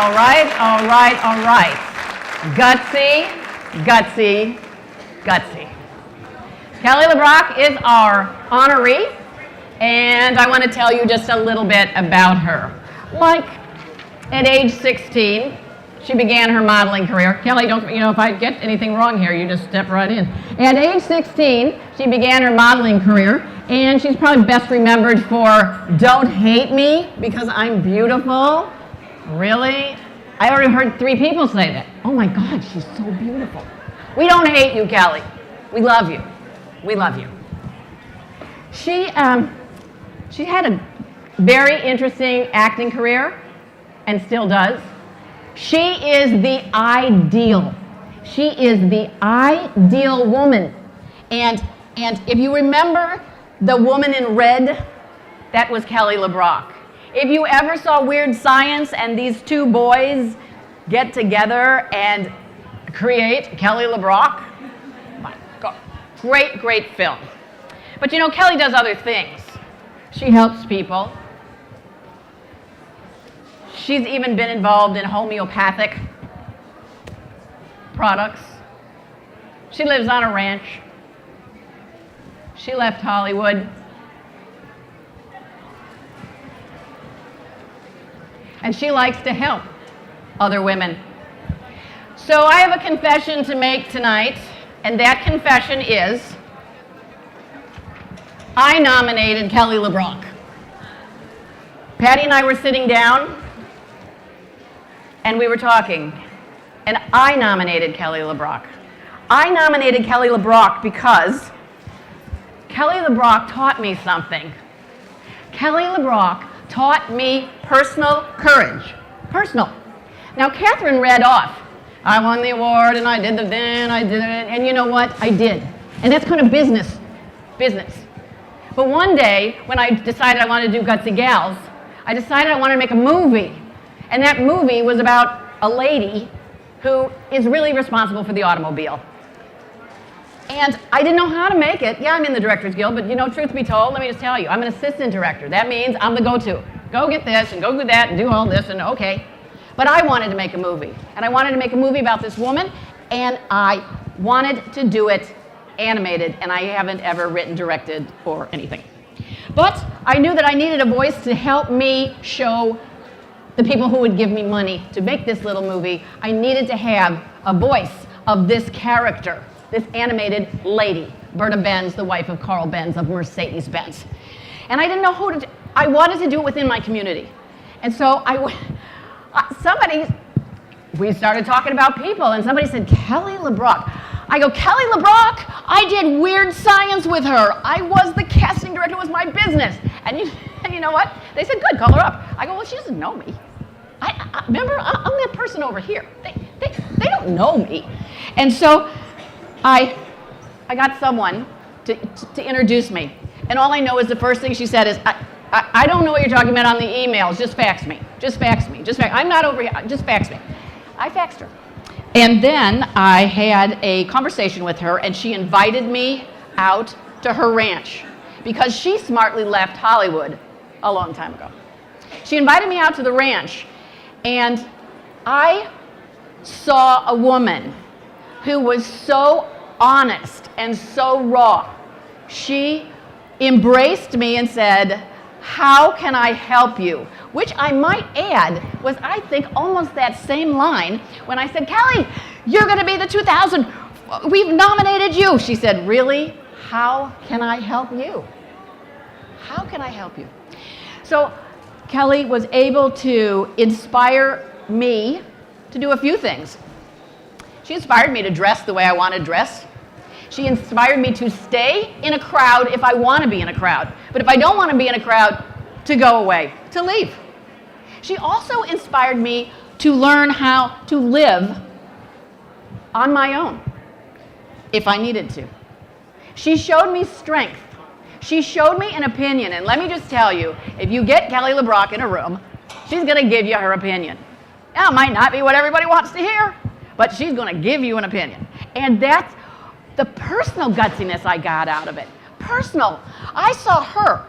All right, all right, all right. Gutsy, gutsy, gutsy. Kelly LeBrock is our honoree, and I want to tell you just a little bit about her. Like, at age 16, she began her modeling career. Kelly, don't, if I get anything wrong here, you just step right in. At age 16, she began her modeling career, and she's probably best remembered for Don't Hate Me Because I'm Beautiful. Really? I already heard 3 people say that. Oh my God, she's so beautiful. We don't hate you, Kelly. We love you. We love you. She had a very interesting acting career, and still does. She is the ideal. She is the ideal woman. And if you remember the woman in red, that was Kelly LeBrock. If you ever saw Weird Science and these 2 boys get together and create Kelly LeBrock, my God, great, great film. But Kelly does other things. She helps people. She's even been involved in homeopathic products. She lives on a ranch. She left Hollywood. And she likes to help other women. So I have a confession to make tonight, and that confession is I nominated Kelly LeBrock. Patty and I were sitting down, and we were talking, and I nominated Kelly LeBrock. I nominated Kelly LeBrock because Kelly LeBrock taught me something. Kelly LeBrock taught me personal courage. Personal. Now, Catherine read off, I won the award, and I did the then, I did it, and you know what? I did. And that's kind of business. But one day, when I decided I wanted to do Gutsy Gals, I decided I wanted to make a movie. And that movie was about a lady who is really responsible for the automobile. And I didn't know how to make it. Yeah, I'm in the Directors Guild, but truth be told, let me just tell you, I'm an assistant director. That means I'm the go-to. Go get this, and go do that, and do all this, and okay. But I wanted to make a movie. And I wanted to make a movie about this woman, and I wanted to do it animated, and I haven't ever written, directed, or anything. But I knew that I needed a voice to help me show the people who would give me money to make this little movie. I needed to have a voice of this character, this animated lady, Berta Benz, the wife of Carl Benz of Mercedes-Benz. And I didn't know who to I wanted to do it within my community. And so we started talking about people, and somebody said, Kelly LeBrock. I go, Kelly LeBrock? I did Weird Science with her. I was the casting director. It was my business. And you know what? They said, good, call her up. I go, well, she doesn't know me. Remember, I'm that person over here. They don't know me. And so I got someone to introduce me. And all I know is the first thing she said is, I don't know what you're talking about on the emails. Just fax me. Just fax me. I'm not over here. Just fax me. I faxed her. And then I had a conversation with her, and she invited me out to her ranch because she smartly left Hollywood a long time ago. She invited me out to the ranch, and I saw a woman who was so honest and so raw. She embraced me and said, how can I help you? Which I might add was, I think, almost that same line when I said, Kelly, you're going to be the 2000. We've nominated you. She said, really? How can I help you? How can I help you? So Kelly was able to inspire me to do a few things. She inspired me to dress the way I want to dress. She inspired me to stay in a crowd if I want to be in a crowd. But if I don't want to be in a crowd, to go away, to leave. She also inspired me to learn how to live on my own, if I needed to. She showed me strength. She showed me an opinion. And let me just tell you, if you get Kelly LeBrock in a room, she's going to give you her opinion. Now, it might not be what everybody wants to hear, but she's going to give you an opinion. And that's the personal gutsiness I got out of it. Personal. I saw her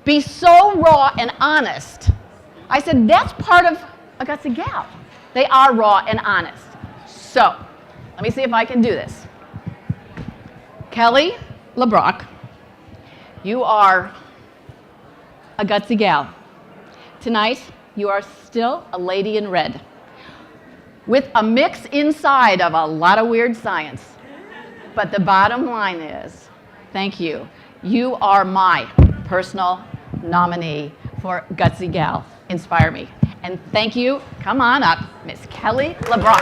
be so raw and honest. I said, that's part of a gutsy gal. They are raw and honest. So, let me see if I can do this. Kelly LeBrock, you are a gutsy gal. Tonight, you are still a lady in red, with a mix inside of a lot of weird science. But the bottom line is, thank you. You are my personal nominee for Gutsy Gal. Inspire me. And thank you. Come on up, Miss Kelly LeBrock.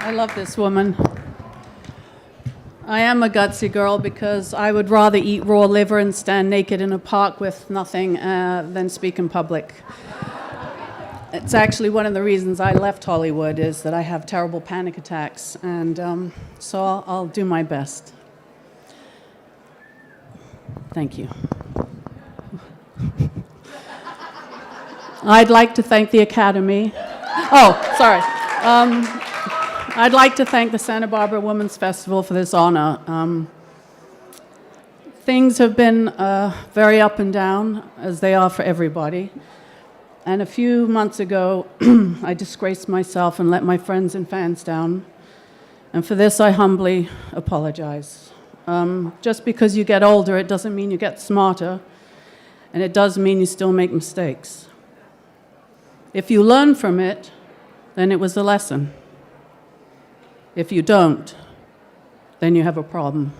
I love this woman. I am a gutsy girl because I would rather eat raw liver and stand naked in a park with nothing than speak in public. It's actually one of the reasons I left Hollywood is that I have terrible panic attacks, and so I'll do my best. Thank you. I'd like to thank the Academy. Oh, sorry. I'd like to thank the Santa Barbara Women's Festival for this honor. Things have been very up and down, as they are for everybody. And a few months ago, I disgraced myself and let my friends and fans down. And for this, I humbly apologize. Just because you get older, it doesn't mean you get smarter. And it does mean you still make mistakes. If you learn from it, then it was a lesson. If you don't, then you have a problem.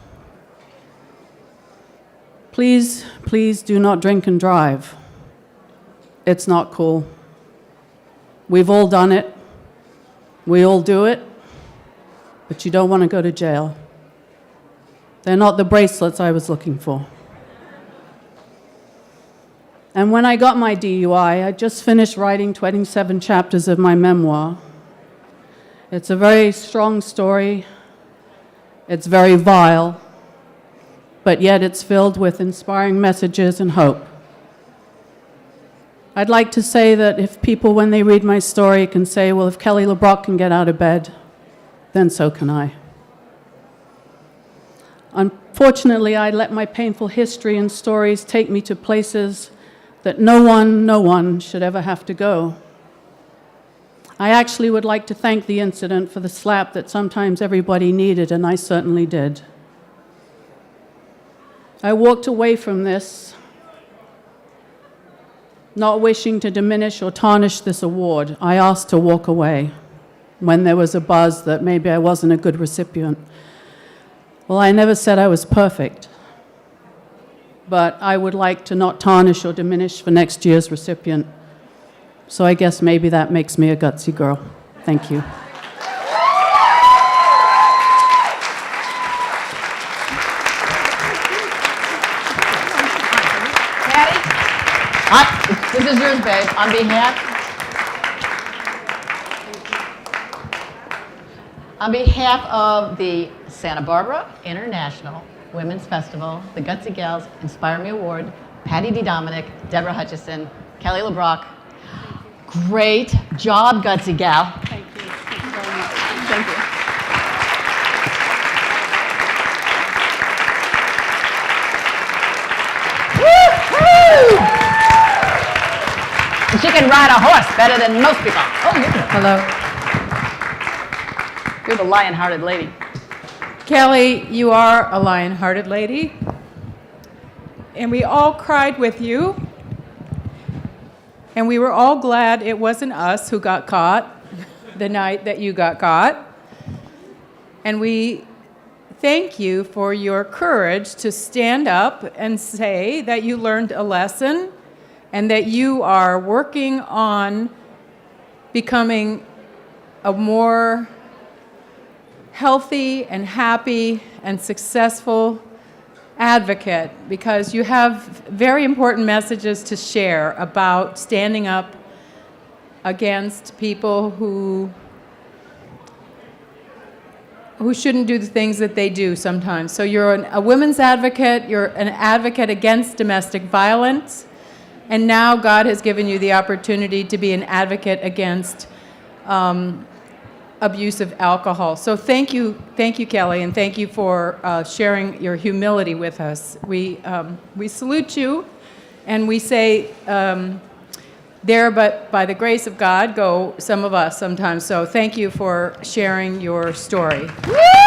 Please, please do not drink and drive. It's not cool. We've all done it. We all do it. But you don't want to go to jail. They're not the bracelets I was looking for. And when I got my DUI, I just finished writing 27 chapters of my memoir. It's a very strong story. It's very vile, but yet it's filled with inspiring messages and hope. I'd like to say that if people, when they read my story, can say, well, if Kelly LeBrock can get out of bed, then so can I. Unfortunately, I let my painful history and stories take me to places that no one should ever have to go. I actually would like to thank the incident for the slap that sometimes everybody needed, and I certainly did. I walked away from this not wishing to diminish or tarnish this award. I asked to walk away when there was a buzz that maybe I wasn't a good recipient. Well, I never said I was perfect, but I would like to not tarnish or diminish for next year's recipient. So I guess maybe that makes me a gutsy girl. Thank you. Patty, this is yours, babe. On behalf of the Santa Barbara International Women's Festival, the Gutsy Gals Inspire Me Award, Patty D. Dominic, Deborah Hutchison, Kelly LeBrock. Great job, Gutsy Gal. Thank you. Thank you very much. Thank you. Woo-hoo! And she can ride a horse better than most people. Oh, you can. Hello. You're the lion-hearted lady. Kelly, you are a lion-hearted lady. And we all cried with you. And we were all glad it wasn't us who got caught the night that you got caught. And we thank you for your courage to stand up and say that you learned a lesson and that you are working on becoming a more healthy and happy and successful advocate, because you have very important messages to share about standing up against people who shouldn't do the things that they do sometimes. So you're a women's advocate, you're an advocate against domestic violence, and now God has given you the opportunity to be an advocate against abuse of alcohol. So thank you, Kelly, and thank you for sharing your humility with us. We salute you, and we say, there, but by the grace of God, go some of us sometimes. So thank you for sharing your story. Woo!